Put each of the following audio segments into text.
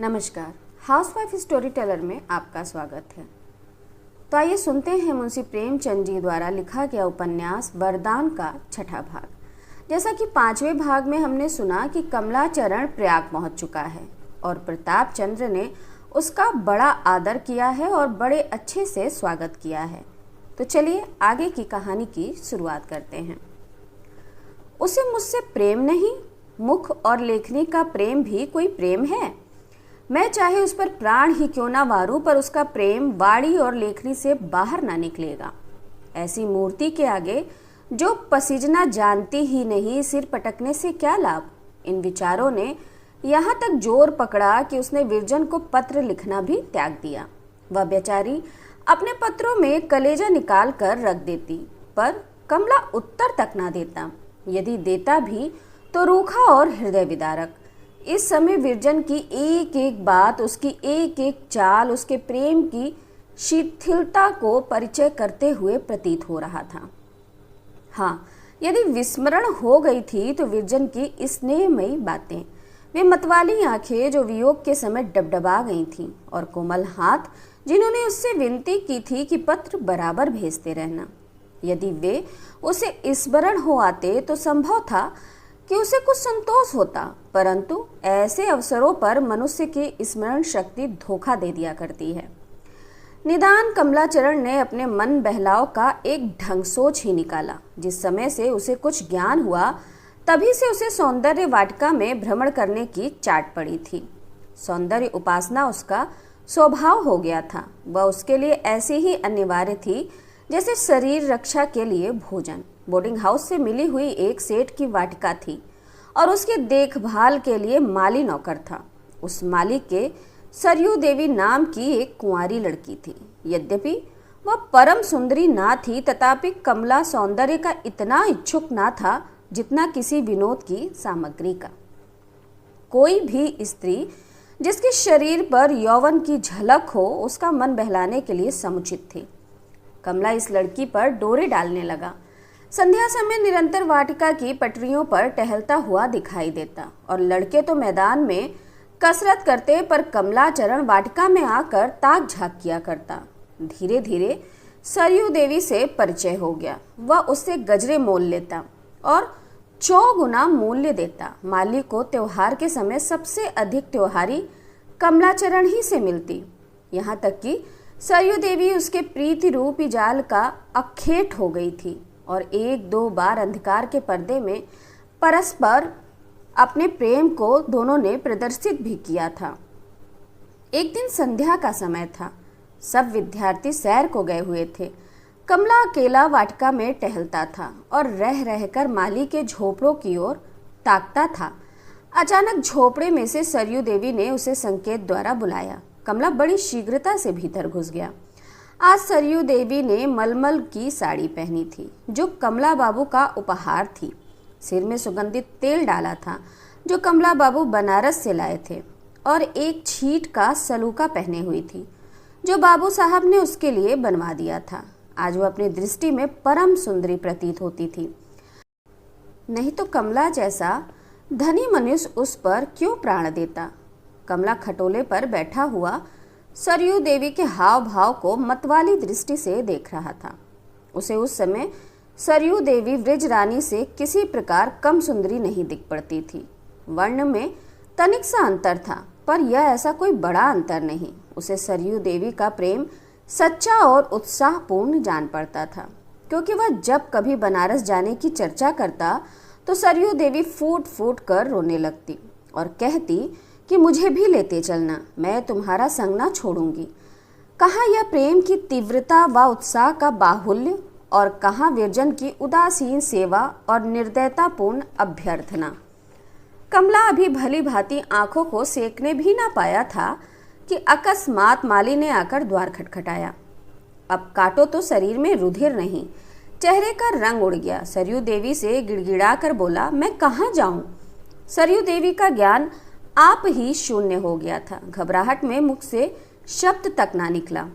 नमस्कार, housewife story teller में आपका स्वागत है। तो आइए सुनते हैं मुंशी प्रेमचंद जी द्वारा लिखा गया उपन्यास वरदान का छठा भाग। जैसा कि 5वें भाग में हमने सुना कि कमलाचरण प्रयाग पहुंच चुका है और प्रताप चंद्र ने उसका बड़ा आदर किया है और बड़े अच्छे से स्वागत किया है। तो चलिए आगे की कहानी की शुरुआत करते हैं। उसे मुझसे प्रेम नहीं, मुख और लेखनी का प्रेम भी कोई प्रेम है। मैं चाहे उस पर प्राण ही क्यों ना वारूं, पर उसका प्रेम वाणी और लेखनी से बाहर ना निकलेगा। ऐसी मूर्ति के आगे जो पसीजना जानती ही नहीं, सिर पटकने से क्या लाभ। इन विचारों ने यहाँ तक जोर पकड़ा कि उसने विरजन को पत्र लिखना भी त्याग दिया। वह बेचारी अपने पत्रों में कलेजा निकाल कर रख देती, पर कमला उत्तर तक ना देता। यदि देता भी तो रूखा और हृदय विदारक। इस समय विरजन की एक एक बात, उसकी एक एक चाल उसके प्रेम की शिथिलता को परिचय करते हुए प्रतीत हो रहा था। हाँ, यदि विस्मरण हो गई थी तो विरजन की स्नेहमयी बातें, वे मतवाली आंखें जो वियोग के समय डबडबा गई थीं, और कोमल हाथ जिन्होंने उससे विनती की थी कि पत्र बराबर भेजते रहना। यदि वे उसे स्मरण हो आते तो संभव था कि उसे कुछ संतोष होता, परंतु ऐसे अवसरों पर मनुष्य की स्मरण शक्ति धोखा दे दिया करती है। निदान कमलाचरण ने अपने मन बहलाव का एक ढंग सोच ही निकाला। जिस समय से उसे कुछ ज्ञान हुआ तभी से उसे सौंदर्य वाटिका में भ्रमण करने की चाट पड़ी थी। सौंदर्य उपासना उसका स्वभाव हो गया था। वह उसके लिए ऐसी ही अनिवार्य थी जैसे शरीर रक्षा के लिए भोजन। बोर्डिंग हाउस से मिली हुई एक सेठ की वाटिका थी और उसकी देखभाल के लिए माली नौकर था। उस माली के सरयू देवी नाम की एक कुंवारी लड़की थी। यद्यपि वह परम सुंदरी ना थी, तथापि कमला सौंदर्य का इतना इच्छुक ना था जितना किसी विनोद की सामग्री का। कोई भी स्त्री जिसके शरीर पर यौवन की झलक हो उसका मन बहलाने के लिए समुचित थी। कमला इस लड़की पर डोरे डालने लगा। संध्या समय निरंतर वाटिका की पटरियों पर टहलता हुआ दिखाई देता और लड़के तो मैदान में कसरत करते, पर कमलाचरण वाटिका में आकर ताक झांक किया करता। धीरे धीरे सरयू देवी से परिचय हो गया। वह उससे गजरे मोल लेता और 100 गुना मूल्य देता। माली को त्योहार के समय सबसे अधिक त्योहारी कमलाचरण ही से मिलती। यहाँ तक कि सरयू देवी उसके प्रीति रूपी जाल का अखेट हो गई थी और 1-2 बार अंधकार के पर्दे में परस्पर अपने प्रेम को दोनों ने प्रदर्शित भी किया था। एक दिन संध्या का समय था। सब विद्यार्थी सैर को गए हुए थे। कमला अकेला वाटिका में टहलता था और रह रहकर माली के झोपड़ों की ओर ताकता था। अचानक झोपड़े में से सरयू देवी ने उसे संकेत द्वारा बुलाया। कमला बड़ी शीघ्रता से भीतर घुस गया। आज सरयू देवी ने मलमल की साड़ी पहनी थी जो कमला बाबू का उपहार थी। सिर में सुगंधित तेल डाला था जो कमला बाबू बनारस से लाए थे, और एक छीट का सलूका पहने हुई थी जो बाबू साहब ने उसके लिए बनवा दिया था। आज वह अपनी दृष्टि में परम सुंदरी प्रतीत होती थी। नहीं तो कमला जैसा धनी मनुष्य उस पर क्यों प्राण देता। कमला खटोले पर बैठा हुआ सरयू देवी के हाव भाव को मतवाली दृष्टि से देख रहा था। उसे उस समय सरयू देवी व्रज रानी से किसी प्रकार कम सुंदरी नहीं दिख पड़ती थी। वर्ण में तनिक सा अंतर था, पर यह ऐसा कोई बड़ा अंतर नहीं। उसे सरयू देवी का प्रेम सच्चा और उत्साहपूर्ण जान पड़ता था, क्योंकि वह जब कभी बनारस जाने की चर्चा करता तो सरयू देवी फूट फूट कर रोने लगती और कहती कि मुझे भी लेते चलना, मैं तुम्हारा संग ना छोड़ूंगी। कहाँ यह प्रेम की तीव्रता व उत्साह का बाहुल्य, और कहाँ विरजन की उदासीन सेवा और निर्दयतापूर्ण अभ्यर्थना। कमला अभी भली भांति आंखों को सेकने भी ना पाया था कि अकस्मात माली ने आकर द्वार खटखटाया। अब काटो तो शरीर में रुधिर नहीं, चेहरे का रंग उड़ गया। सरयू देवी से गिड़गिड़ा कर बोला, मैं कहाँ जाऊं। सरयू देवी का ज्ञान आप ही शून्य हो गया था। घबराहट में मुख से शब्द तक ना निकला।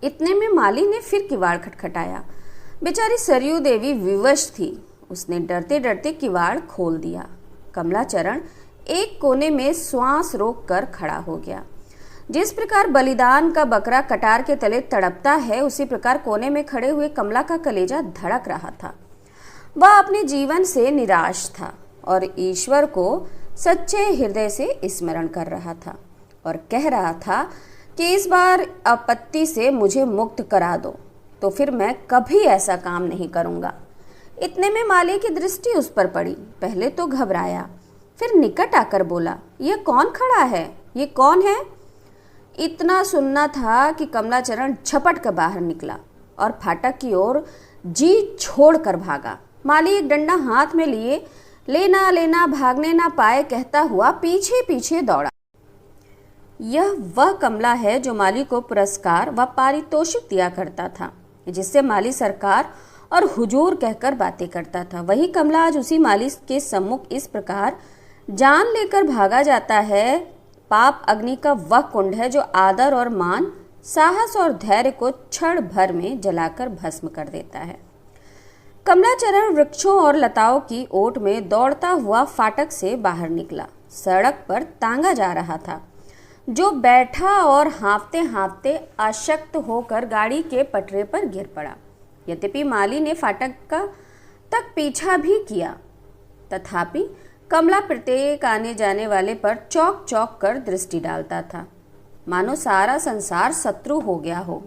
इतने में माली ने फिर किवाड़ खटखटाया। बेचारी सरयू देवी विवश थी। उसने डरते डरते किवाड़ खोल दिया। कमलाचरण एक कोने में श्वास रोक कर खड़ा हो गया। जिस प्रकार बलिदान का बकरा कटार के तले तड़पता है, उसी प्रकार कोने में खड़े हुए कमला का कलेजा धड़क रहा था। वह अपने जीवन से निराश था और ईश्वर को सच्चे हृदय से स्मरण कर रहा था और कह रहा था कि इस बार आपत्ति से मुझे मुक्त करा दो, तो फिर मैं कभी ऐसा काम नहीं करूंगा। इतने में माली की दृष्टि उस पर पड़ी। पहले तो घबराया, फिर निकट आकर बोला, यह कौन खड़ा है? ये कौन है? इतना सुनना था कि कमलाचरण झपट कर बाहर निकला और फाटक की ओर जी छोड़कर भागा। माली एक डंडा हाथ में लिए लेना लेना भागने ना पाए कहता हुआ पीछे पीछे दौड़ा। यह वह कमला है जो माली को पुरस्कार व पारितोषिक दिया करता था, जिससे माली सरकार और हुजूर कहकर बातें करता था। वही कमला आज उसी माली के सम्मुख इस प्रकार जान लेकर भागा जाता है। पाप अग्नि का वह कुंड है जो आदर और मान, साहस और धैर्य को क्षण भर में जलाकर भस्म कर देता है। कमलाचरण वृक्षों और लताओं की ओट में दौड़ता हुआ फाटक से बाहर निकला। सड़क पर तांगा जा रहा था, जो बैठा और हाँफते हाँफते अशक्त होकर गाड़ी के पटरे पर गिर पड़ा। यद्यपि माली ने फाटक का तक पीछा भी किया, तथापि कमला प्रत्येक आने जाने वाले पर चौक चौक कर दृष्टि डालता था, मानो सारा संसार शत्रु हो गया हो।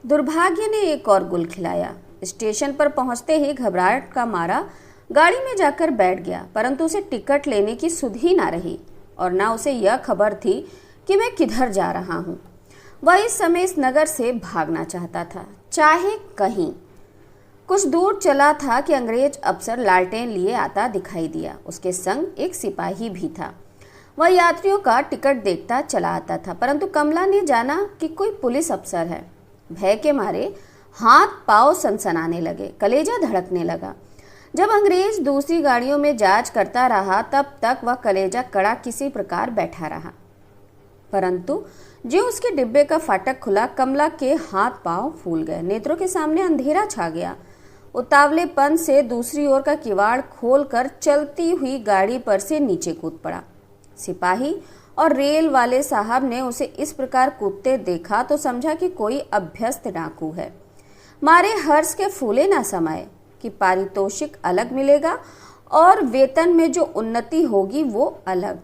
दुर्भाग्य ने एक और गुल खिलाया। स्टेशन पर पहुंचते ही घबराहट का मारा गाड़ी में जाकर बैठ गया, परंतु उसे टिकट लेने की सुध ही ना रही और ना उसे यह खबर थी कि मैं किधर जा रहा हूँ। वह इस समय इस नगर से भागना चाहता था, चाहे कहीं। कुछ दूर चला था कि अंग्रेज अफसर लालटेन लिए आता दिखाई दिया। उसके संग एक सिपाही भी था। वह यात्रियों का टिकट देखता चला आता था, परंतु कमला ने जाना कि कोई पुलिस अफसर है। भय के मारे हाथ पांव सनसनाने लगे, कलेजा धड़कने लगा। जब अंग्रेज दूसरी गाड़ियों में जांच करता रहा, तब तक वह कलेजा कड़ा किसी प्रकार बैठा रहा, परंतु जो उसके डिब्बे का फाटक खुला, कमला के हाथ पांव फूल गए। नेत्रों के सामने अंधेरा छा गया। उतावलेपन से दूसरी ओर का किवाड़ खोलकर चलती हुई गाड़ी पर से नीचे कूद पड़ा। सिपाही और रेल वाले साहब ने उसे इस प्रकार कूदते देखा तो समझा कि कोई अभ्यस्त डाकू है। मारे हर्ष के फूले ना समाये कि पारितोषिक अलग मिलेगा और वेतन में जो उन्नति होगी वो अलग।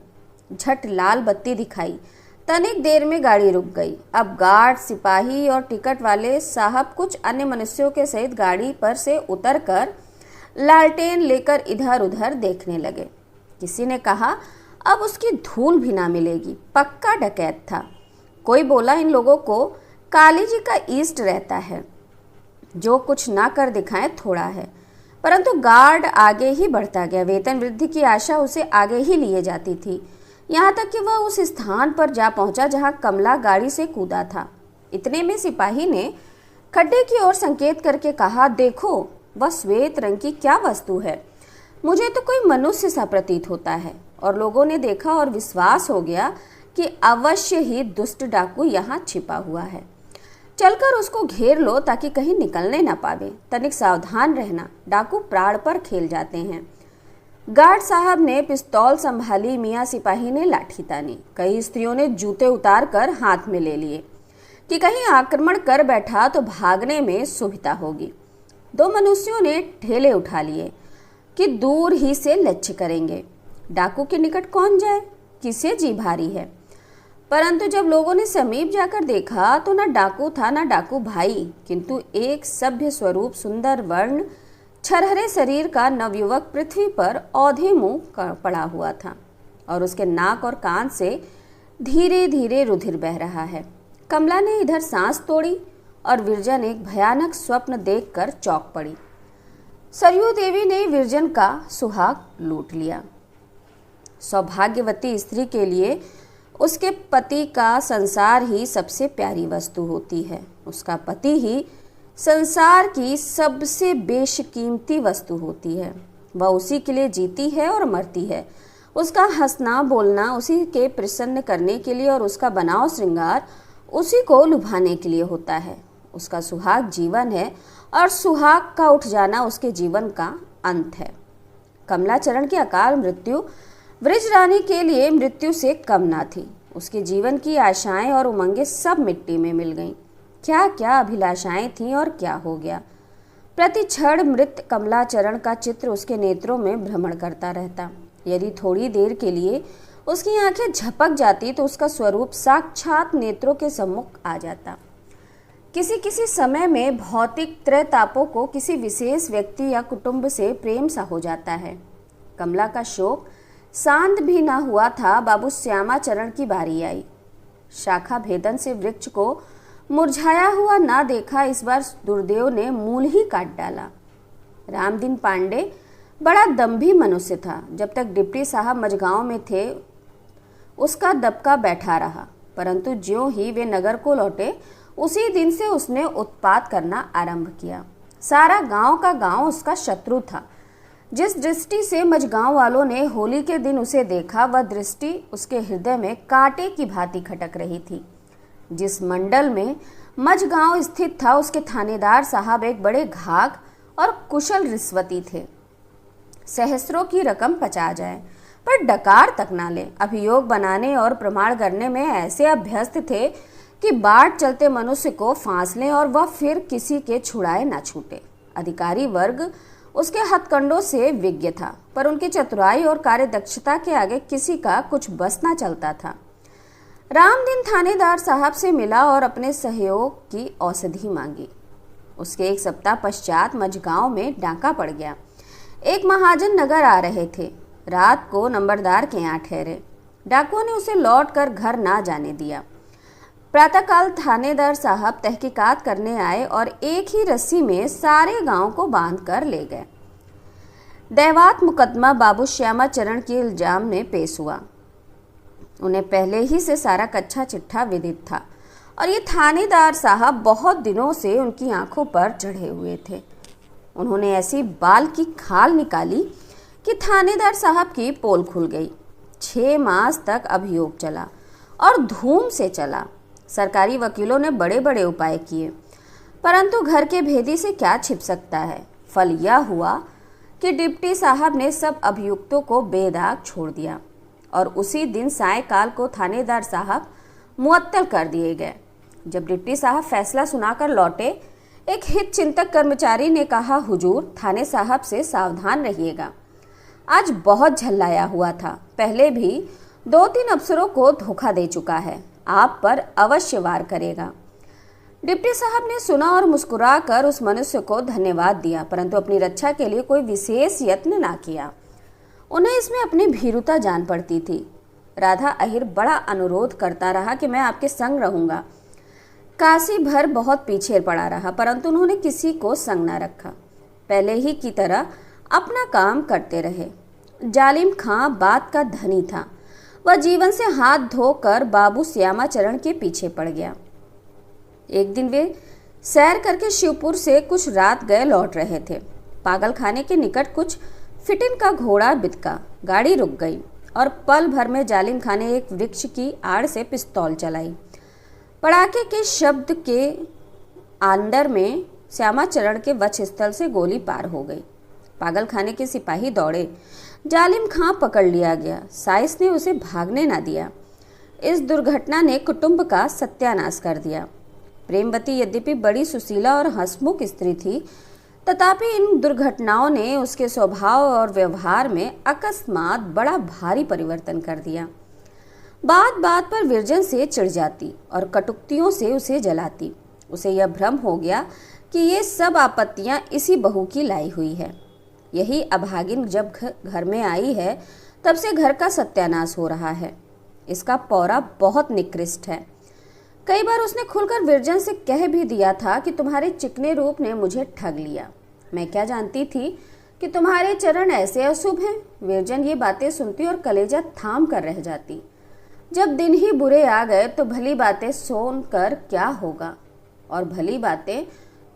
झट लाल बत्ती दिखाई। तनिक देर में गाड़ी रुक गई। अब गार्ड, सिपाही और टिकट वाले साहब कुछ अन्य मनुष्यों के सहित गाड़ी पर से उतरकर लालटेन लेकर इधर उधर देखने लगे। किसी ने कहा, अब उसकी धूल भी ना मिलेगी, पक्का डकैत था। कोई बोला, इन लोगों को काली जी का ईस्ट रहता है, जो कुछ ना कर दिखाएं थोड़ा है। परंतु गार्ड आगे ही बढ़ता गया। वेतन वृद्धि की आशा उसे आगे ही लिए जाती थी, यहाँ तक कि वह उस स्थान पर जा पहुंचा जहां कमला गाड़ी से कूदा था। इतने में सिपाही ने खड्डे की ओर संकेत करके कहा, देखो वह श्वेत रंग की क्या वस्तु है? मुझे तो कोई मनुष्य सा प्रतीत होता है। और लोगों ने देखा और विश्वास हो गया कि अवश्य ही दुष्ट डाकू यहाँ छिपा हुआ है। चलकर उसको घेर लो ताकि कहीं निकलने ना पावे। तनिक सावधान रहना, डाकू प्राण पर खेल जाते हैं। गार्ड साहब ने पिस्तौल संभाली, मियाँ सिपाही ने लाठी तानी। कई स्त्रियों ने जूते उतार कर हाथ में ले लिए कि कहीं आक्रमण कर बैठा तो भागने में सुविधा होगी। दो मनुष्यों ने ठेले उठा लिए कि दूर ही से लक्ष्य करेंगे। डाकू के निकट कौन जाए, किसे जी भारी है। परंतु जब लोगों ने समीप जाकर देखा तो न डाकू था न डाकू भाई, किंतु एक सभ्य स्वरूप, सुंदर वर्ण, छरहरे शरीर का नवयुवक पृथ्वी पर औधे मुंह पड़ा हुआ था और उसके नाक और कान से धीरे धीरे रुधिर बह रहा है। कमला ने इधर सांस तोड़ी और विरजन एक भयानक स्वप्न देखकर चौंक पड़ी। सरयू देवी ने विरजन का सुहाग लूट लिया। सौभाग्यवती स्त्री के लिए उसके पति का संसार ही सबसे प्यारी वस्तु होती है। उसका पति ही संसार की सबसे बेशकीमती वस्तु होती है। वह उसी के लिए जीती है और मरती है। उसका हंसना बोलना उसी के प्रसन्न करने के लिए और उसका बनाव श्रृंगार उसी को लुभाने के लिए होता है। उसका सुहाग जीवन है और सुहाग का उठ जाना उसके जीवन का अंत है। कमलाचरण की अकाल मृत्यु वृज रानी के लिए मृत्यु से कम ना थी। उसके जीवन की आशाएं और उमंगें सब मिट्टी में मिल गईं। क्या क्या अभिलाषाएं थीं और क्या हो गया। प्रति क्षण मृत कमलाचरण का चित्र उसके नेत्रों में भ्रमण करता रहता। यदि थोड़ी देर के लिए उसकी आंखें झपक जाती तो उसका स्वरूप साक्षात नेत्रों के सम्मुख आ जाता। किसी किसी समय में भौतिक त्रैतापों को किसी विशेष व्यक्ति या कुटुंब से प्रेम सा हो जाता है। कमला का शोक शांत भी न हुआ था। बाबू श्यामाचरण की बारी आई। शाखा भेदन से वृक्ष को मुरझाया हुआ ना देखा इस बार दुर्देव ने मूल ही काट डाला। रामदीन पांडे बड़ा दम्भी मनुष्य था। जब तक डिप्टी साहब मझगांव में थे उसका दबका बैठा रहा, परंतु ज्यों ही वे नगर को लौटे उसी दिन से उसने उत्पात करना आरंभ किया। सारा गांव का गांव उसका शत्रु था। जिस दृष्टि से मझगांव वालों ने होली के दिन उसे देखा वह दृष्टि उसके हृदय में कांटे की भांति खटक रही थी। जिस मंडल में मझगांव स्थित था उसके थानेदार साहब एक बड़े घाघ और कुशल रिश्वती थे। सहस्रों की रकम पचा जाए पर डकार तक ना ले। अभियोग बनाने और प्रमाण करने में ऐसे अभ्यस्त थे कि बाट चलते मनुष्य को फांस लें और वह फिर किसी के छुड़ाए ना छूटे। अधिकारी वर्ग उसके हथकंडों से विज्ञ था, पर उनकी चतुराई और कार्यदक्षता के आगे किसी का कुछ बस ना चलता था। रामदीन थानेदार साहब से मिला और अपने सहयोग की औषधि मांगी। उसके एक सप्ताह पश्चात मझगांव में डाका पड़ गया। एक महाजन नगर आ रहे थे। रात को नंबरदार के यहाँ ठहरे। डाकुओं ने उसे लौट कर घर ना जाने दिया। प्रातःकाल थानेदार साहब तहकीकात करने आए और एक ही रस्सी में सारे गांव को बांध कर ले गए। दैवात मुकदमा बाबू श्यामाचरण के इल्जाम में पेश हुआ। उन्हें पहले ही से सारा कच्चा चिट्ठा विदित था और ये थानेदार साहब बहुत दिनों से उनकी आंखों पर चढ़े हुए थे। उन्होंने ऐसी बाल की खाल निकाली कि थानेदार साहब की पोल खुल गई। 6 मास तक अभियोग चला और धूम से चला। सरकारी वकीलों ने बड़े बड़े उपाय किए, परंतु घर के भेदी से क्या छिप सकता है। फल यह हुआ कि डिप्टी साहब ने सब अभियुक्तों को बेदाग छोड़ दिया और उसी दिन सायंकाल को थानेदार साहब मुअत्तल कर दिए गए। जब डिप्टी साहब फैसला सुनाकर लौटे, एक हित चिंतक कर्मचारी ने कहा, हुजूर थाने साहब से सावधान रहिएगा। आज बहुत झल्लाया हुआ था। पहले भी 2-3 अफसरों को धोखा दे चुका है। आप पर अवश्य वार करेगा। डिप्टी साहब ने सुना और मुस्कुरा कर उस मनुष्य को धन्यवाद दिया, परंतु अपनी रक्षा के लिए कोई विशेष यत्न ना किया। उन्हें इसमें अपनी भीरुता जान पड़ती थी। राधा अहिर बड़ा अनुरोध करता रहा कि मैं आपके संग रहूंगा। काशी भर बहुत पीछे पड़ा रहा, परंतु उन्होंने किसी को संग ना रखा। पहले ही की तरह अपना काम करते रहे। जालिम खां बात का धनी था। वह जीवन से हाथ धोकर बाबू श्यामाचरण के पीछे पड़ गया। एक दिन वे सैर करके शिवपुर से कुछ रात गए लौट रहे थे। पागल खाने के निकट कुछ फिटिन का घोड़ा बितका। गाड़ी रुक गई और पल भर में जालिम खां ने एक वृक्ष की आड़ से पिस्तौल चलाई। पड़ाके के शब्द के अंदर में श्यामाचरण के वक्षस्थल से गोली पार हो गई। पागल खाने के सिपाही दौड़े। जालिम खां पकड़ लिया गया। साइस ने उसे भागने ना दिया। इस दुर्घटना ने कुटुंब का सत्यानाश कर दिया। प्रेमवती यद्यपि बड़ी सुशीला और हंसमुख स्त्री थी, तथापि इन दुर्घटनाओं ने उसके स्वभाव और व्यवहार में अकस्मात बड़ा भारी परिवर्तन कर दिया। बात बात पर विरजन से चिढ़ जाती और कटुक्तियों से उसे जलाती। उसे यह भ्रम हो गया कि ये सब आपत्तियां इसी बहू की लाई हुई है। यही अभागिन जब घर में आई है तब से घर का सत्यानाश हो रहा है। इसका पौरा बहुत निकृष्ट है। कई बार उसने खुलकर विरजन से कह भी दिया था कि तुम्हारे चिकने रूप ने मुझे ठग लिया। मैं क्या जानती थी कि तुम्हारे चरण ऐसे अशुभ हैं। विरजन ये बातें सुनती और कलेजा थाम कर रह जाती। जब दिन ही बुरे आ गए तो भली बातें सुनकर क्या होगा, और भली बातें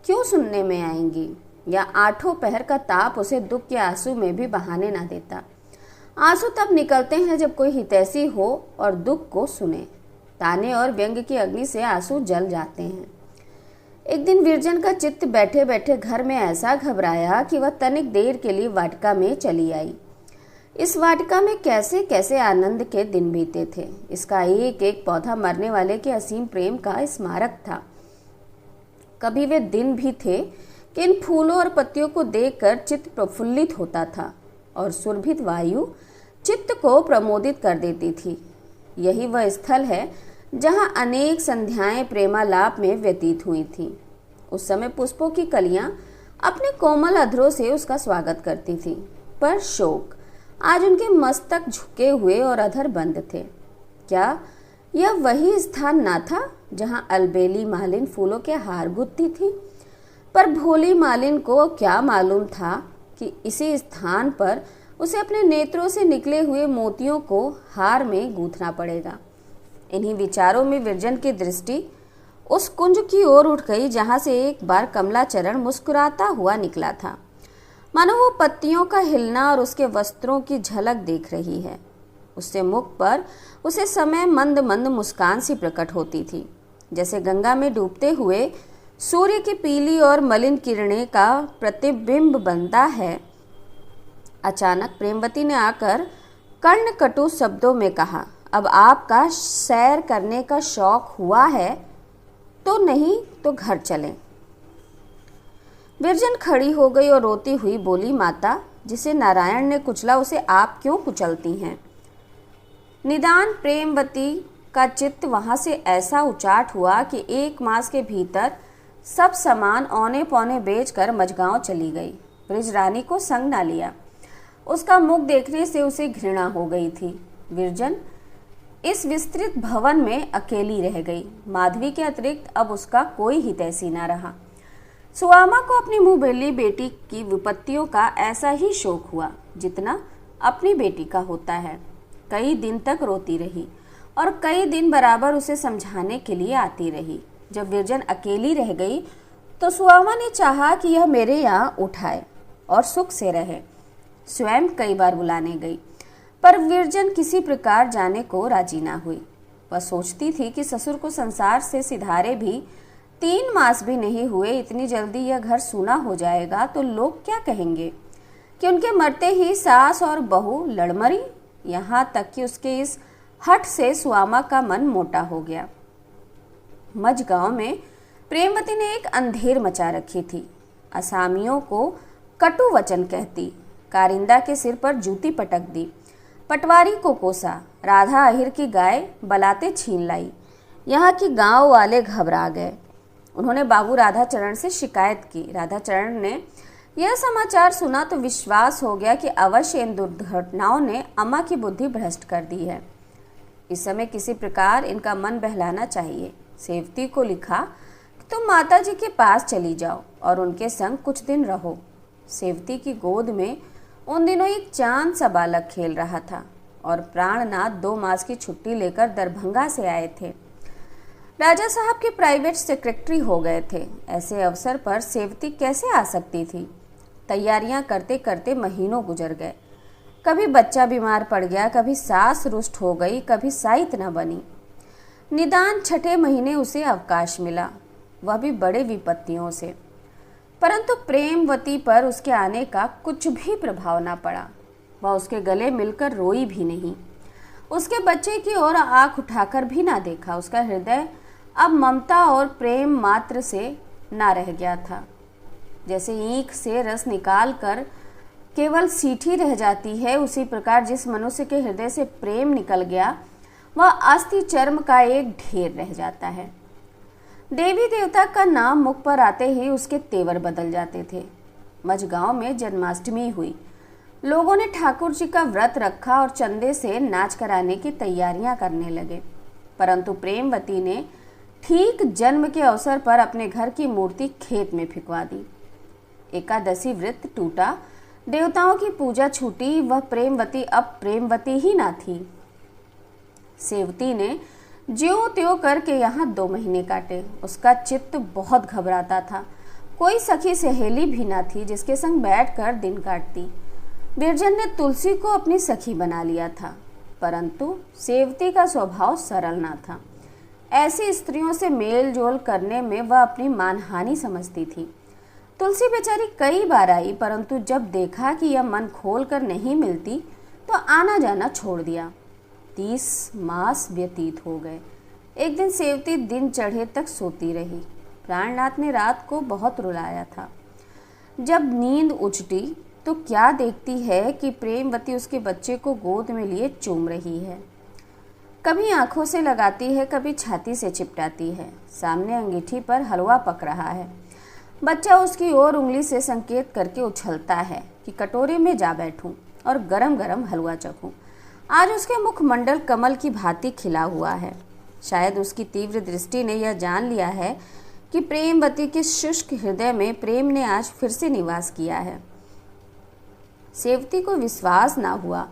क्यों सुनने में आएंगी। या आठों पहर का ताप उसे दुख के आंसू में भी बहाने ना देता। आंसू तब निकलते हैं जब कोई हितैषी हो और दुख को सुने। ताने और व्यंग की अग्नि से आंसू जल जाते हैं। एक दिन विरजन का चित्त बैठे बैठे घर में ऐसा घबराया कि वह तनिक देर के लिए वाटिका में चली आई। इस वाटिका में कैसे कैसे आनंद के दिन बीते थे। इसका एक एक पौधा मरने वाले के असीम प्रेम का स्मारक था। कभी वे दिन भी थे कि इन फूलों और पत्तियों को देखकर चित्त प्रफुल्लित होता था और सुरभित वायु चित्त को प्रमोदित कर देती थी। यही वह स्थल है जहां अनेक संध्याएं प्रेमालाप में व्यतीत हुई थीं। उस समय पुष्पों की कलियां अपने कोमल अधरों से उसका स्वागत करती थीं, पर शोक आज उनके मस्तक झुके हुए और अधर बंद थे। क्या यह वही स्थान ना था जहां अलबेली मालिन फूलों के हार गूंथती थी? पर भोली मालिन को क्या मालूम था कि इसी स्थान पर उसे अपने नेत्रों से निकले हुए मोतियों को हार में गूंथना पड़ेगा। इन्हीं विचारों में विरजन की दृष्टि उस कुंज की ओर उठ गई जहां से एक बार कमलाचरण मुस्कुराता हुआ निकला था, मानो वो पत्तियों का हिलना और उसके वस्त्रों की झलक देख रही है। उससे मुख पर उसे समय मंद मंद मुस्कान सी प्रकट होती थी, जैसे गंगा में डूबते हुए सूर्य की पीली और मलिन किरणें का प्रतिबिंब बनता है। अचानक प्रेमवती ने आकर कर्णकटु शब्दों में कहा, अब आपका सैर करने का शौक हुआ है तो नहीं तो घर चलें। विरजन खड़ी हो गई और रोती हुई बोली, माता, जिसे नारायण ने कुचला उसे आप क्यों कुचलती हैं? निदान प्रेमवती का चित्त वहां से ऐसा उचाट हुआ कि 1 मास के भीतर सब सामान औने पौने बेचकर मझगांव चली गई। ब्रिज रानी को संग न लिया। उसका मुख देखने से उसे घृणा हो गई थी। विरजन इस विस्तृत भवन में अकेली रह गई। माधवी के अतिरिक्त अब उसका कोई हितैषी न रहा। सुआमा को अपनी मुँहबेली बेटी की विपत्तियों का ऐसा ही शोक हुआ जितना अपनी बेटी का होता है। कई दिन तक रोती रही और कई दिन बराबर उसे समझाने के लिए आती रही। जब विरजन अकेली रह गई तो सुआमा ने चाहा कि यह मेरे यहाँ उठाए और सुख से रहे। स्वयं कई बार बुलाने गई, पर विरजन किसी प्रकार जाने को राजी ना हुई। वह सोचती थी कि ससुर को संसार से सिधारे भी 3 मास भी नहीं हुए, इतनी जल्दी यह घर सूना हो जाएगा तो लोग क्या कहेंगे कि उनके मरते ही सास और बहू लड़मरी। यहाँ तक कि उसके इस हठ से सुआमा का मन मोटा हो गया। मझगांव में प्रेमवती ने एक अंधेर मचा रखी थी। असामियों को कटु वचन कहती, कारिंदा के सिर पर जूती पटक दी, पटवारी को कोसा, राधा अहिर की गाय बलाते छीन लाई। यहाँ की गांव वाले घबरा गए। उन्होंने बाबू राधाचरण से शिकायत की। राधाचरण ने यह समाचार सुना तो विश्वास हो गया कि अवश्य इन दुर्घटनाओं ने अम्मा की बुद्धि भ्रष्ट कर दी है। इस समय किसी प्रकार इनका मन बहलाना चाहिए। सेवती को लिखा कि तुम माता जी के पास चली जाओ और उनके संग कुछ दिन रहो। सेवती की गोद में उन दिनों एक चांद सा बालक खेल रहा था और प्राणनाथ 2 मास की छुट्टी लेकर दरभंगा से आए थे। राजा साहब के प्राइवेट सेक्रेटरी हो गए थे। ऐसे अवसर पर सेवती कैसे आ सकती थी? तैयारियां करते करते महीनों गुजर गए। कभी बच्चा बीमार पड़ गया, कभी सास रुष्ट हो गई, कभी साइत न बनी। निदान 6ठे महीने उसे अवकाश मिला, वह भी बड़े विपत्तियों से। परंतु प्रेमवती पर उसके आने का कुछ भी प्रभाव न पड़ा। वह उसके गले मिलकर रोई भी नहीं, उसके बच्चे की ओर आंख उठाकर भी ना देखा। उसका हृदय अब ममता और प्रेम मात्र से ना रह गया था। जैसे ईख से रस निकाल कर केवल सीठी रह जाती है, उसी प्रकार जिस मनुष्य के हृदय से प्रेम निकल गया वह अस्थि चर्म का एक ढेर रह जाता है। देवी देवता का नाम मुख पर आते ही उसके तेवर बदल जाते थे। मझगांव में जन्माष्टमी हुई। लोगों ने ठाकुर जी का व्रत रखा और चंदे से नाच कराने की तैयारियां करने लगे। परंतु प्रेमवती ने ठीक जन्म के अवसर पर अपने घर की मूर्ति खेत में फिकवा दी। एकादशी व्रत टूटा, देवताओं की पूजा छूटी। वह प्रेमवती अब प्रेमवती ही ना थी। सेवती ने ज्यों त्यों करके यहाँ 2 महीने काटे। उसका चित्त बहुत घबराता था। कोई सखी सहेली भी ना थी जिसके संग बैठकर दिन काटती। विरजन ने तुलसी को अपनी सखी बना लिया था, परंतु सेवती का स्वभाव सरल ना था। ऐसी स्त्रियों से मेल जोल करने में वह अपनी मानहानि समझती थी। तुलसी बेचारी कई बार आई, परंतु जब देखा कि यह मन खोल कर नहीं मिलती तो आना जाना छोड़ दिया। 30 मास व्यतीत हो गए। एक दिन सेवती दिन चढ़े तक सोती रही। प्राणनाथ ने रात को बहुत रुलाया था। जब नींद उछटी तो क्या देखती है कि प्रेमवती उसके बच्चे को गोद में लिए चूम रही है। कभी आंखों से लगाती है, कभी छाती से चिपटाती है। सामने अंगीठी पर हलवा पक रहा है। बच्चा उसकी ओर उंगली से संकेत करके उछलता है कि कटोरे में जा बैठूं और गरम गरम हलवा चखूं। आज उसके मुखमंडल कमल की भांति खिला हुआ है। शायद उसकी तीव्र दृष्टि ने यह जान लिया है कि प्रेमवती के शुष्क हृदय में प्रेम ने आज फिर से निवास किया है। सेवती को विश्वास ना हुआ।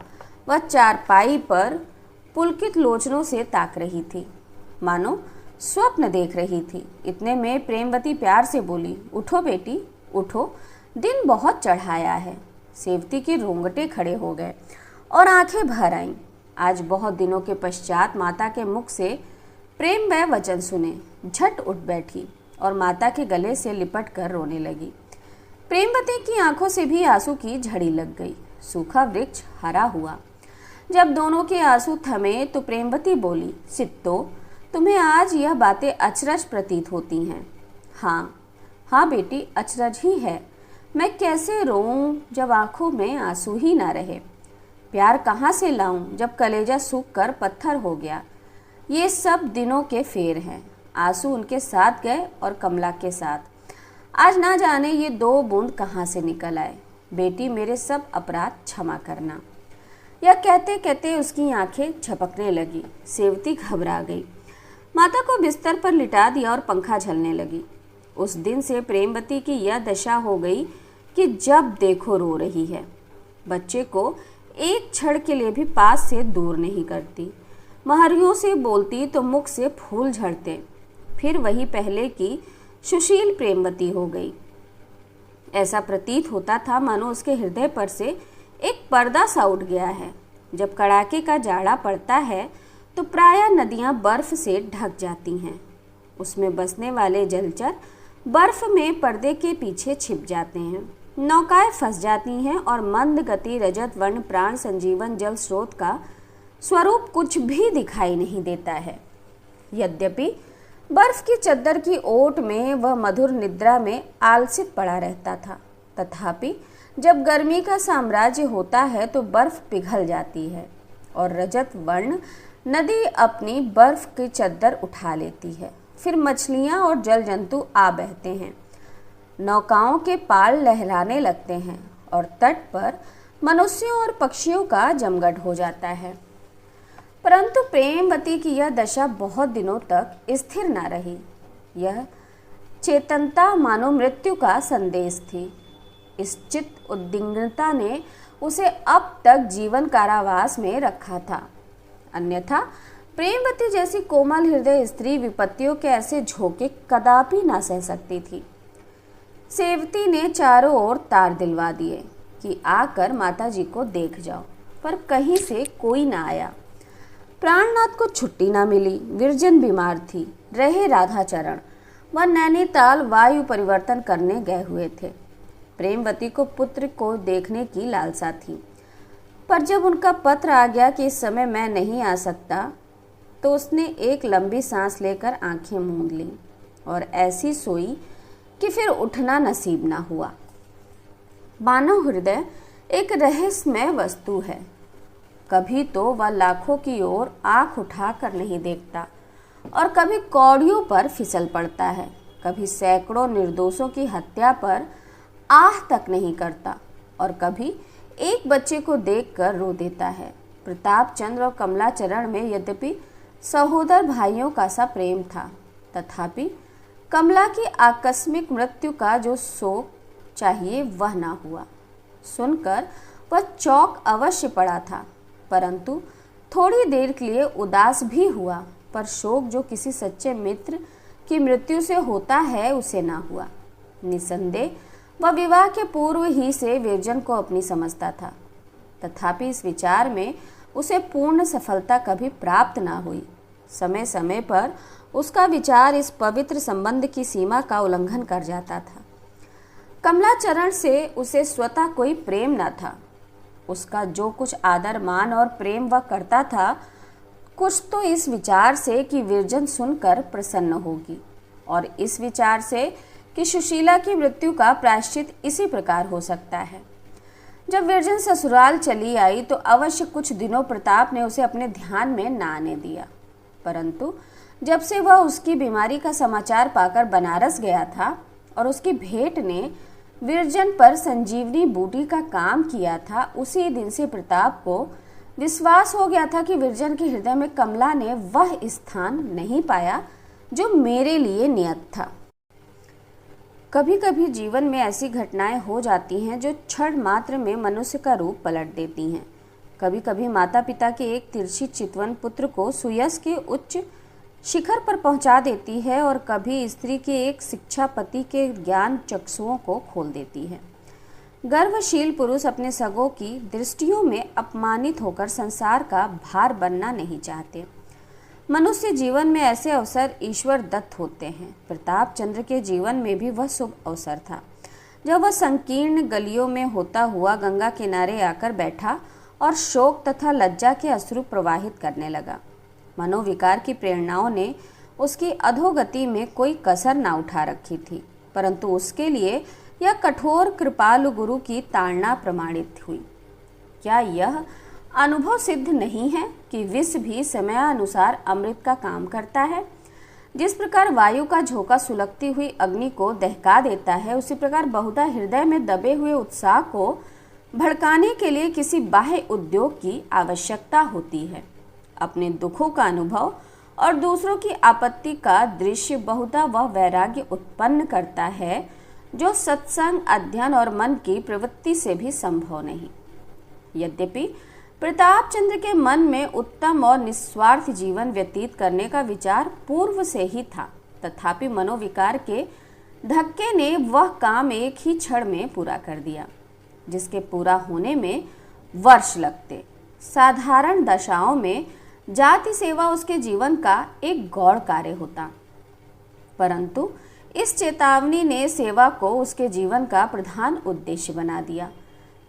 वह चारपाई पर पुलकित लोचनों से ताक रही थी, मानो स्वप्न देख रही थी। इतने में प्रेमवती प्यार से बोली, उठो बेटी उठो, दिन बहुत चढ़ाया है। सेवती के रोंगटे खड़े हो गए और आंखें भर आईं। आज बहुत दिनों के पश्चात माता के मुख से प्रेममय वचन सुने। झट उठ बैठी और माता के गले से लिपट कर रोने लगी। प्रेमवती की आंखों से भी आंसू की झड़ी लग गई। सूखा वृक्ष हरा हुआ। जब दोनों के आंसू थमे तो प्रेमवती बोली, सित्तो, तुम्हें आज यह बातें अचरज प्रतीत होती हैं। हाँ बेटी, अचरज ही है। मैं कैसे रोऊं जब आंखों में आंसू ही ना रहे। प्यार कहाँ से लाऊं जब कलेजा सूख कर पत्थर हो गया। ये सब दिनों के फेर हैं। आंसू उनके साथ गए और कमला के साथ। आज ना जाने ये 2 बूंद कहाँ से निकल आए। बेटी, मेरे सब अपराध क्षमा करना। यह कहते कहते उसकी आंखें झपकने लगी। सेवती घबरा गई। माता को बिस्तर पर लिटा दिया और पंखा झलने लगी। उस दिन से प्रेमवती की यह दशा हो गई कि जब देखो रो रही है। बच्चे को एक क्षण के लिए भी पास से दूर नहीं करती। महरियों से बोलती तो मुख से फूल झड़ते। फिर वही पहले की सुशील प्रेमवती हो गई। ऐसा प्रतीत होता था मानो उसके हृदय पर से एक पर्दा सा उठ गया है। जब कड़ाके का जाड़ा पड़ता है तो प्रायः नदियां बर्फ से ढक जाती हैं। उसमें बसने वाले जलचर बर्फ में पर्दे के पीछे छिप जाते हैं। नौकाएं फंस जाती हैं और मंद गति रजत वर्ण प्राण संजीवन जल स्रोत का स्वरूप कुछ भी दिखाई नहीं देता है। यद्यपि बर्फ की चद्दर की ओट में वह मधुर निद्रा में आलसित पड़ा रहता था, तथापि जब गर्मी का साम्राज्य होता है तो बर्फ पिघल जाती है और रजत वर्ण नदी अपनी बर्फ की चद्दर उठा लेती है। फिर मछलियां और जल जंतु आ बहते हैं। नौकाओं के पाल लहराने लगते हैं और तट पर मनुष्यों और पक्षियों का जमघट हो जाता है। परंतु प्रेमवती की यह दशा बहुत दिनों तक स्थिर न रही। यह चेतनता मानो मृत्यु का संदेश थी। इस चित्त उद्विग्नता ने उसे अब तक जीवन कारावास में रखा था। अन्यथा प्रेमवती जैसी कोमल हृदय स्त्री विपत्तियों के ऐसे झोंके कदापि ना सह सकती थी। सेवती ने चारों ओर तार दिलवा दिए कि आकर माताजी को देख जाओ, पर कहीं से कोई ना आया। प्राणनाथ को छुट्टी ना मिली। विरजन बीमार थी। रहे राधाचरण, वह नैनीताल वायु परिवर्तन करने गए हुए थे। प्रेमवती को पुत्र को देखने की लालसा थी, पर जब उनका पत्र आ गया कि इस समय मैं नहीं आ सकता, तो उसने एक लंबी सांस लेकर आंखें मूंद लीं और ऐसी सोई कि फिर उठना नसीब ना हुआ। मानव हृदय एक रहस्यमय वस्तु है। कभी तो वह लाखों की ओर आंख उठाकर नहीं देखता और कभी कौड़ियों पर फिसल पड़ता है। कभी सैकड़ों निर्दोषों की हत्या पर आह तक नहीं करता और कभी एक बच्चे को देखकर रो देता है। प्रताप चंद्र और कमलाचरण में यद्यपि सहोदर भाइयों का सा प्रेम था, तथापि कमला की आकस्मिक मृत्यु का जो शोक चाहिए वह ना हुआ। सुनकर वह चौंक अवश्य पड़ा था, परंतु थोड़ी देर के लिए उदास भी हुआ। पर शोक जो किसी सच्चे मित्र की मृत्यु से होता है उसे ना हुआ। निसंदेह वह विवाह के पूर्व ही से विरजन को अपनी समझता था, तथापि इस विचार में उसे पूर्ण सफलता कभी प्राप्त ना हुई। समय समय पर उसका विचार इस पवित्र संबंध की सीमा का उल्लंघन कर जाता था। कमलाचरण से उसे स्वतः कोई प्रेम न था। उसका जो कुछ आदर मान और प्रेम वह करता था, कुछ तो इस विचार से कि विरजन सुनकर प्रसन्न होगी, और इस विचार से कि सुशीला की मृत्यु का प्रायश्चित इसी प्रकार हो सकता है। जब विरजन ससुराल चली आई तो अवश्य कुछ दिनों प्रताप ने उसे अपने ध्यान में न आने दिया, परंतु जब से वह उसकी बीमारी का समाचार पाकर बनारस गया था और उसकी भेंट ने विरजन पर संजीवनी बूटी का काम किया था, उसी दिन से प्रताप को विश्वास हो गया था कि विरजन के हृदय में कमला ने वह स्थान नहीं पाया जो मेरे लिए नियत था। कभी कभी जीवन में ऐसी घटनाएं हो जाती हैं जो क्षण मात्र में मनुष्य का रूप पलट देती हैं। कभी कभी माता पिता के एक तिरछी चितवन पुत्र को सुयश के उच्च शिखर पर पहुंचा देती है, और कभी स्त्री के एक शिक्षा पति के ज्ञान चक्षुओं को खोल देती है। गर्वशील पुरुष अपने सगों की दृष्टियों में अपमानित होकर संसार का भार बनना नहीं चाहते। मनुष्य जीवन में ऐसे अवसर ईश्वर दत्त होते हैं। प्रताप चंद्र के जीवन में भी वह शुभ अवसर था जब वह संकीर्ण गलियों में होता हुआ गंगा किनारे आकर बैठा और शोक तथा लज्जा के अश्रु प्रवाहित करने लगा। मनोविकार की प्रेरणाओं ने उसकी अधोगति में कोई कसर न उठा रखी थी, परंतु उसके लिए यह कठोर कृपालु गुरु की ताड़ना प्रमाणित हुई। क्या यह अनुभव सिद्ध नहीं है कि विष भी समयानुसार अमृत का काम करता है? जिस प्रकार वायु का झोंका सुलगती हुई अग्नि को दहका देता है, उसी प्रकार बहुधा हृदय में दबे हुए उत्साह को भड़काने के लिए किसी बाह्य उद्योग की आवश्यकता होती है। अपने दुखों का अनुभव और दूसरों की आपत्ति का दृश्य बहुधा वह वैराग्य उत्पन्न करता है जो सत्संग, अध्ययन और मन की प्रवृत्ति से भी संभव नहीं। यद्यपि प्रताप चंद्र के मन में उत्तम और निस्वार्थ जीवन व्यतीत करने का विचार पूर्व से ही था, तथापि मनोविकार के धक्के ने वह काम एक ही क्षण में पूरा कर दिया, जिसके पूरा होने में वर्ष लगते। साधारण दशाओं में जाति सेवा उसके जीवन का एक गौण कार्य होता, परंतु इस चेतावनी ने सेवा को उसके जीवन का प्रधान उद्देश्य बना दिया।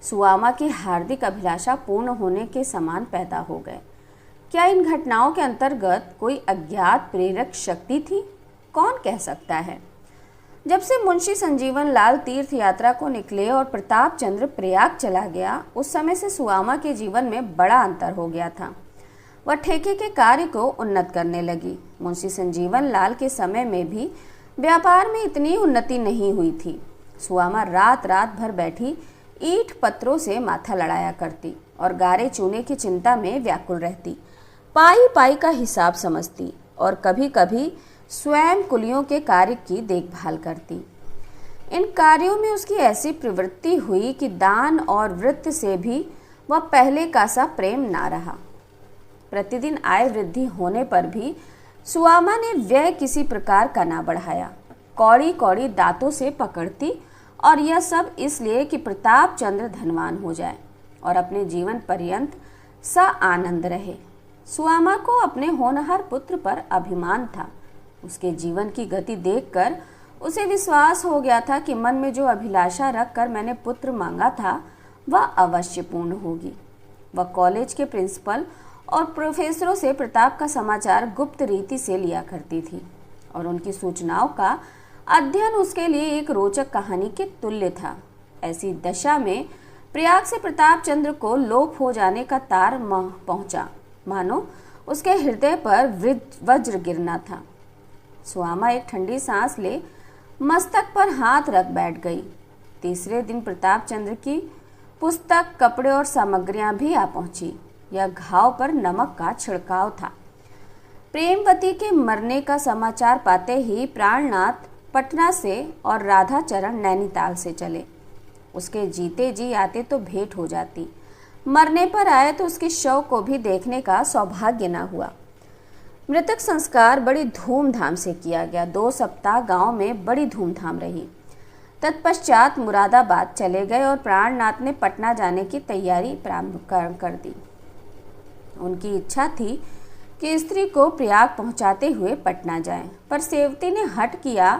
सुआमा की हार्दिक अभिलाषा पूर्ण होने के समान पैदा हो गए। क्या इन घटनाओं के अंतर्गत कोई अज्ञात प्रेरक शक्ति थी? कौन कह सकता है। जब से मुंशी संजीवन लाल तीर्थ यात्रा को निकले और प्रताप चंद्र प्रयाग चला गया, उस समय से सुआमा के जीवन में बड़ा अंतर हो गया था। वह ठेके के कार्य को उन्नत करने लगी। मुंशी संजीवन लाल के समय में भी व्यापार में इतनी उन्नति नहीं हुई थी। सुआमा रात रात भर बैठी ईंट पत्रों से माथा लड़ाया करती और गारे चूने की चिंता में व्याकुल रहती, पाई पाई का हिसाब समझती और कभी कभी स्वयं कुलियों के कार्य की देखभाल करती। इन कार्यों में उसकी ऐसी प्रवृत्ति हुई कि दान और वृत्त से भी वह पहले का सा प्रेम ना रहा। प्रतिदिन आय वृद्धि होने पर भी सुआमा ने व्यय किसी प्रकार का ना बढ़ाया। कौड़ी कौड़ी दांतों से पकड़ती, और यह सब इसलिए कि प्रताप चंद्र धनवान हो जाए और अपने जीवन पर्यंत सा आनंद रहे। सुआमा को अपने होनहार पुत्र पर अभिमान था। उसके जीवन की गति देखकर उसे विश्वास हो गया था कि मन में जो अभिलाषा रखकर मैंने पुत्र मांगा था वह अवश्य पूर्ण होगी। वह कॉलेज के प्रिंसिपल और प्रोफेसरों से प्रताप का समाचार गुप्त रीति से लिया करती थी और उनकी सूचनाओं का अध्ययन उसके लिए एक रोचक कहानी के तुल्य था। ऐसी दशा में प्रयाग से प्रताप चंद्र को लोप हो जाने का तार पहुंचा, मानो उसके हृदय पर वज्र गिरना था। सुआमा एक ठंडी सांस ले मस्तक पर हाथ रख बैठ गई। तीसरे दिन प्रताप चंद्र की पुस्तक, कपड़े और सामग्रियां भी आ पहुंची। यह घाव पर नमक का छिड़काव था। प्रेमवती के मरने का समाचार पाते ही प्राणनाथ पटना से और राधा चरण नैनीताल से चले। उसके जीते जी आते तो भेंट हो जाती, मरने पर आए तो उसके शव को भी देखने का सौभाग्य न हुआ। मृतक संस्कार बड़ी धूमधाम से किया गया। 2 सप्ताह गांव में बड़ी धूमधाम रही। तत्पश्चात मुरादाबाद चले गए और प्राणनाथ ने पटना जाने की तैयारी प्रारंभ कर दी। उनकी इच्छा थी कि स्त्री को प्रयाग पहुंचाते हुए पटना जाएं, पर सेवती ने हट किया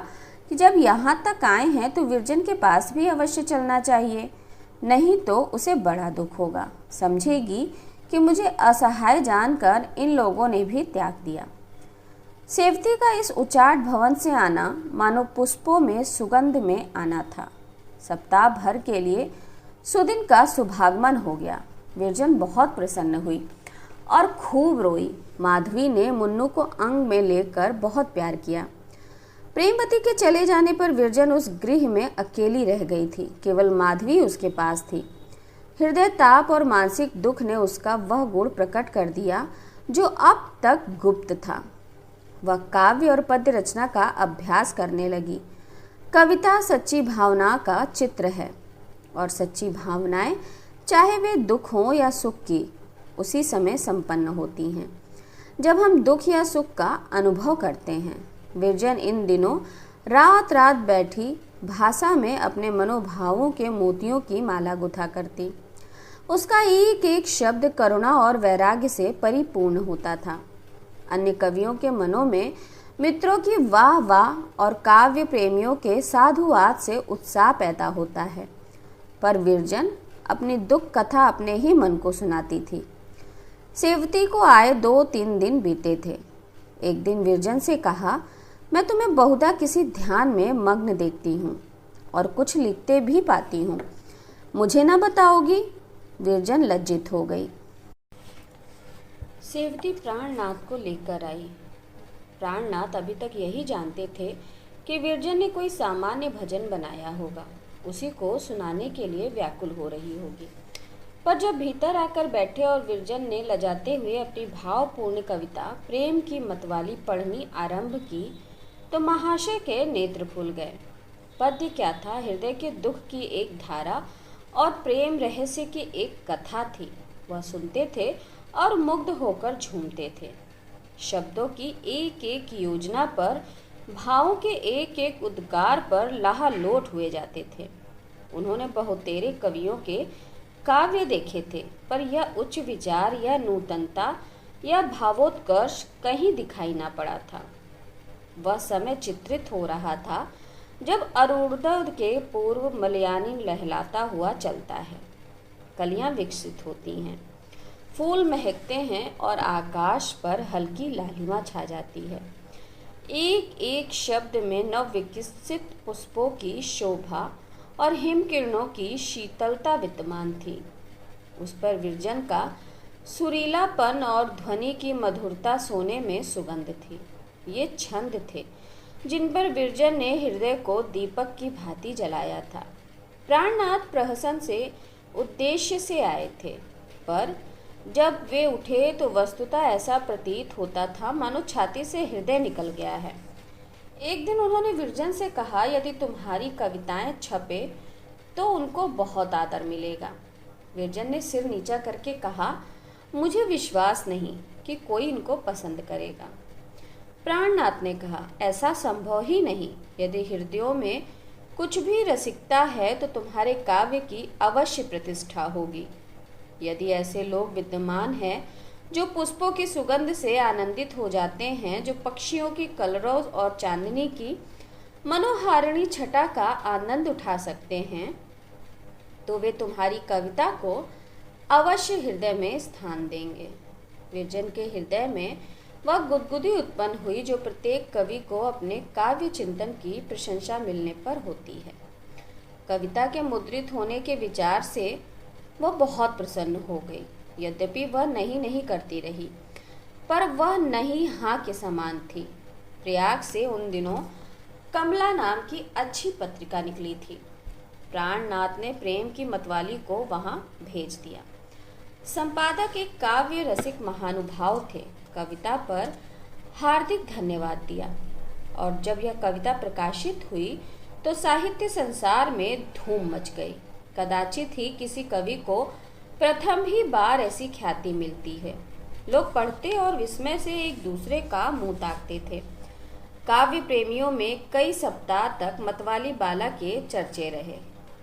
कि जब यहाँ तक आए हैं तो विरजन के पास भी अवश्य चलना चाहिए। नहीं तो उसे बड़ा दुख होगा। समझेगी कि मुझे असहाय जानकर इन लोगों ने भी त्याग दिया। सेवती का इस उचाट भवन से आना मानो पुष्पों में सुगंध में आना था। सप्ताह भर के लिए सुदिन का शुभागमन हो गया। विरजन बहुत प्रसन्न हुई और खूब रोई। माधवी ने मुन्नू को अंग में लेकर बहुत प्यार किया। प्रेमवती के चले जाने पर विरजन उस गृह में अकेली रह गई थी। केवल माधवी उसके पास थी। हृदय ताप और मानसिक दुख ने उसका वह गुण प्रकट कर दिया जो अब तक गुप्त था। वह काव्य और पद्य रचना का अभ्यास करने लगी। कविता सच्ची भावना का चित्र है और सच्ची भावनाएं, चाहे वे दुख हो या सुख की, उसी समय संपन्न होती हैं जब हम दुख या सुख का अनुभव करते हैं। विरजन इन दिनों रात रात बैठी भाषा में अपने मनोभावों के मोतियों की माला गुथा करती। उसका एक एक शब्द करुणा और वैराग्य से परिपूर्ण होता था। अन्य कवियों के मनों में मित्रों की वाह वाह और काव्य प्रेमियों के साधुवाद से उत्साह पैदा होता है, पर विरजन अपनी दुख कथा अपने ही मन को सुनाती थी। सेवती को आए 2-3 दिन बीते थे। एक दिन विरजन से कहा, मैं तुम्हें बहुधा किसी ध्यान में मग्न देखती हूँ और कुछ लिखते भी पाती हूँ, मुझे न बताओगी? विरजन लज्जित हो गई। सेवती प्राणनाथ को लेकर आई। प्राणनाथ अभी तक यही जानते थे कि विरजन ने कोई सामान्य भजन बनाया होगा, उसी को सुनाने के लिए व्याकुल हो रही होगी। पर जब भीतर आकर बैठे और विरजन ने लजाते हुए अपनी भावपूर्ण कविता प्रेम की मतवाली पढ़नी आरंभ की तो महाशय के नेत्र खुल गए। पद्य क्या था? हृदय के दुख की एक धारा और प्रेम रहस्य की एक कथा थी। वह सुनते थे और मुग्ध होकर झूमते थे। शब्दों की एक एक योजना पर, भावों के एक एक उद्गार पर लाहलोट हुए जाते थे। उन्होंने बहुतेरे कवियों के काव्य देखे थे, पर यह उच्च विचार या नूतनता या भावोत्कर्ष कहीं दिखाई ना पड़ा था। वह समय चित्रित हो रहा था जब अरुणोदय के पूर्व मलयानी लहलाता हुआ चलता है। कलियां विकसित होती हैं, फूल महकते हैं और आकाश पर हल्की लालिमा छा जाती है। एक एक शब्द में नव विकसित पुष्पों की शोभा और हिमकिरणों की शीतलता विद्यमान थी। उस पर विरजन का सुरीलापन और ध्वनि की मधुरता सोने में सुगंध थी। ये छंद थे जिन पर विरजन ने हृदय को दीपक की भांति जलाया था। प्राणनाथ प्रहसन से उद्देश्य से आए थे, पर जब वे उठे तो वस्तुतः ऐसा प्रतीत होता था मानो छाती से हृदय निकल गया है। एक दिन उन्होंने विरजन से कहा, यदि तुम्हारी कविताएं छपे तो उनको बहुत आदर मिलेगा। विरजन ने सिर नीचा करके कहा, मुझे विश्वास नहीं कि कोई इनको पसंद करेगा। प्राणनाथ ने कहा, ऐसा संभव ही नहीं। यदि हृदयों में कुछ भी रसिकता है तो तुम्हारे काव्य की अवश्य प्रतिष्ठा होगी। यदि ऐसे लोग विद्यमान हैं जो पुष्पों की सुगंध से आनंदित हो जाते हैं, जो पक्षियों की कलरव और चांदनी की मनोहारिणी छटा का आनंद उठा सकते हैं, तो वे तुम्हारी कविता को अवश्य हृदय में स्थान देंगे। विरजन के हृदय में वह गुदगुदी उत्पन्न हुई जो प्रत्येक कवि को अपने काव्य चिंतन की प्रशंसा मिलने पर होती है। कविता के मुद्रित होने के विचार से वह बहुत प्रसन्न हो गई। यद्यपि वह नहीं करती रही, पर वह नहीं हाँ के समान थी। प्रयाग से उन दिनों कमला नाम की अच्छी पत्रिका निकली थी। प्राणनाथ ने प्रेम की मतवाली को वहां भेज दिया। संपादक एक काव्य रसिक महानुभाव थे। कविता पर हार्दिक धन्यवाद दिया और जब यह कविता प्रकाशित हुई तो साहित्य संसार में धूम मच गई। कदाचित ही किसी कवि को प्रथम ही बार ऐसी ख्याति मिलती है। लोग पढ़ते और विस्मय से एक दूसरे का मुंह ताकते थे। काव्य प्रेमियों में कई सप्ताह तक मतवाली बाला के चर्चे रहे।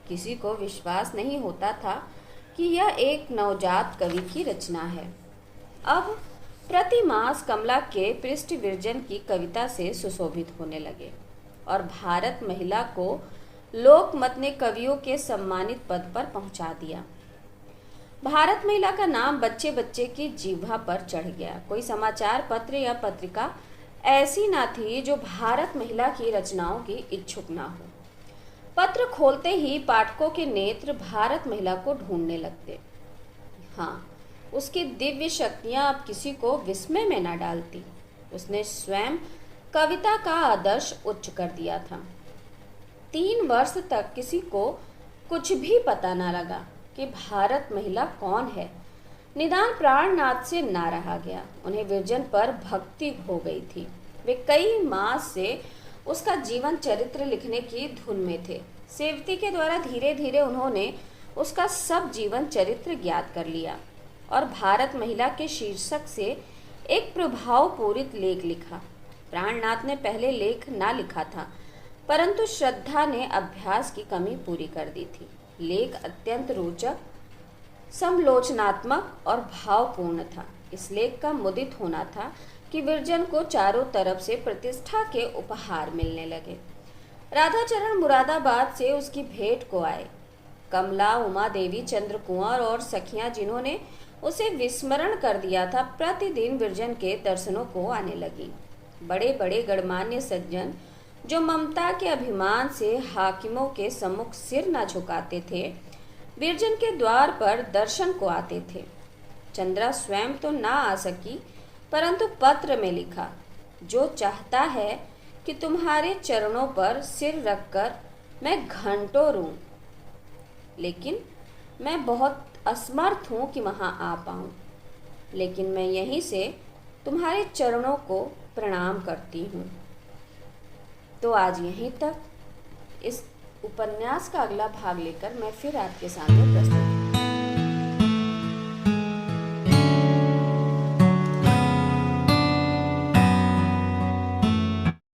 किसी को विश्वास नहीं होता था कि यह एक नवजात कवि की रचना है। अब प्रतिमास कमला के पृष्ठ विरजन की कविता से सुशोभित होने लगे और भारत महिला को लोकमत ने कवियों के सम्मानित पद पर पहुंचा दिया। भारत महिला का नाम बच्चे बच्चे की जिह्वा पर चढ़ गया। कोई समाचार पत्र या पत्रिका ऐसी ना थी जो भारत महिला की रचनाओं की इच्छुक ना हो। पत्र खोलते ही पाठकों के नेत्र भारत महिला को ढूंढने लगते। हाँ, उसकी दिव्य शक्तियां अब किसी को विस्मय में न डालती। उसने स्वयं कविता का आदर्श उच्च कर दिया था। 3 वर्ष तक किसी को कुछ भी पता न लगा कि भारत महिला कौन है। निदान प्राणनाथ से ना रहा गया। उन्हें विरजन पर भक्ति हो गई थी। वे कई मास से उसका जीवन चरित्र लिखने की धुन में थे। सेवती के द्वारा धीरे धीरे उन्होंने उसका सब जीवन चरित्र ज्ञात कर लिया और भारत महिला के शीर्षक से एक प्रभावपूरित लेख लिखा। प्राणनाथ ने पहले लेख ना लिखा था, परंतु श्रद्धा ने अभ्यास की कमी पूरी कर दी थी। लेख अत्यंत रोचक, समालोचनात्मक और भावपूर्ण था। इस लेख का मुदित होना था कि विरजन को चारों तरफ से प्रतिष्ठा के उपहार मिलने लगे। राधाचरण मुरादाबाद से उसकी भेंट को आए। कमला, उमा देवी, चंद्र कुंवर और सखियां जिन्होंने उसे विस्मरण कर दिया था, प्रतिदिन विरजन के दर्शनों को आने लगी। बड़े बड़े गणमान्य सज्जन जो ममता के अभिमान से हाकिमों के सम्मुख सिर न झुकाते थे, विरजन के द्वार पर दर्शन को आते थे। चंद्रा स्वयं तो ना आ सकी, परंतु पत्र में लिखा, जो चाहता है कि तुम्हारे चरणों पर सिर रखकर मैं घंटों रूं, लेकिन मैं बहुत असमर्थ हूं कि वहां आ पाऊं, लेकिन मैं यहीं से तुम्हारे चरणों को प्रणाम करती हूं। तो आज यहीं तक। इस उपन्यास का अगला भाग लेकर मैं फिर आपके सामने प्रस्तुत